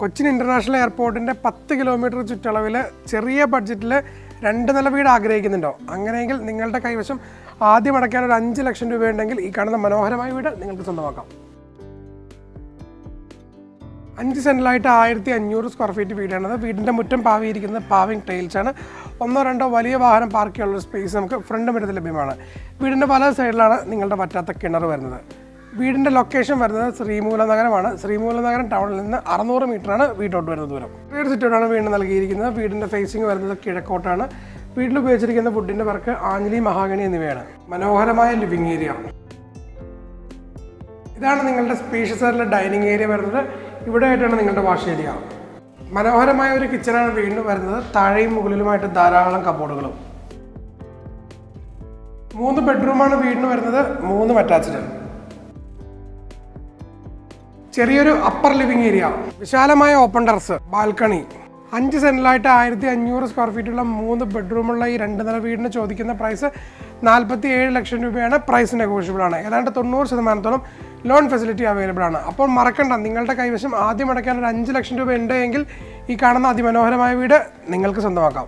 Cochin international എയർപോർട്ടിൻ്റെ 10 kilometre ചുറ്റളവിൽ ചെറിയ ബഡ്ജറ്റിൽ 2 നില വീട് ആഗ്രഹിക്കുന്നുണ്ടോ? അങ്ങനെയെങ്കിൽ നിങ്ങളുടെ കൈവശം ആദ്യം അടയ്ക്കാൻ ഒരു 5 ലക്ഷം രൂപയുണ്ടെങ്കിൽ ഈ കാണുന്ന മനോഹരമായ വീട് നിങ്ങൾക്ക് സ്വന്തമാക്കാം. 5 സെൻറ്റിലായിട്ട് 1500 സ്ക്വയർ ഫീറ്റ് വീടാണത്. വീടിൻ്റെ മുറ്റം പാവിയിരിക്കുന്നത് പാവിങ് ടൈൽസാണ്. 1-2 വലിയ വാഹനം പാർക്ക് ചെയ്യാനുള്ള സ്പേസ് നമുക്ക് ഫ്രണ്ട് മുറ്റത്ത് ലഭ്യമാണ്. വീടിൻ്റെ പല സൈഡിലാണ് നിങ്ങളുടെ പറ്റാത്ത കിണർ വരുന്നത്. വീടിൻ്റെ ലൊക്കേഷൻ വരുന്നത് ശ്രീമൂലനഗരമാണ്. ശ്രീമൂലനഗരം ടൗണിൽ നിന്ന് 600 മീറ്ററാണ് വീട്ടോട്ട് വരുന്ന ദൂരം. വീട് സിറ്റോട്ടാണ് വീട് നൽകിയിരിക്കുന്നത്. വീടിൻ്റെ ഫേസിംഗ് വരുന്നത് കിഴക്കോട്ടാണ്. വീട്ടിൽ ഉപയോഗിച്ചിരിക്കുന്ന വുഡിൻ്റെ വർക്ക് ആഞ്ഞിലി, മഹാഗണി എന്നിവയാണ്. മനോഹരമായ ലിവിങ് ഏരിയ. ഇതാണ് നിങ്ങളുടെ സ്പേഷ്യസ് ആയിട്ടുള്ള ഡൈനിങ് ഏരിയ വരുന്നത്. ഇവിടെ ആയിട്ടാണ് നിങ്ങളുടെ വാഷ് ഏരിയ. മനോഹരമായ ഒരു കിച്ചണാണ് വീടിന് വരുന്നത്. താഴെയും മുകളിലുമായിട്ട് ധാരാളം കബോർഡുകളും. 3 ബെഡ്റൂമാണ് വീടിന് വരുന്നത്, 3 അറ്റാച്ച്ഡ്. ചെറിയൊരു അപ്പർ ലിവിംഗ് ഏരിയ, വിശാലമായ ഓപ്പൺ ടെറസ്, ബാൽക്കണി. 5 സെൻറ്റിലായിട്ട് 1500 സ്ക്വയർ ഫീറ്റുള്ള 3 ബെഡ്റൂമുള്ള ഈ 2 നില വീടിന് ചോദിക്കുന്ന പ്രൈസ് 47 ലക്ഷം രൂപയാണ്. പ്രൈസ് നെഗോഷ്യബിൾ ആണ്. ഏതാണ്ട് 90% ലോൺ ഫെസിലിറ്റി അവൈലബിൾ ആണ്. അപ്പോൾ മറക്കണ്ട, നിങ്ങളുടെ കൈവശം ആദ്യം അടയ്ക്കാൻ ഒരു 5 ലക്ഷം രൂപ ഉണ്ട് എങ്കിൽ ഈ കാണുന്ന അതിമനോഹരമായ വീട് നിങ്ങൾക്ക് സ്വന്തമാക്കാം.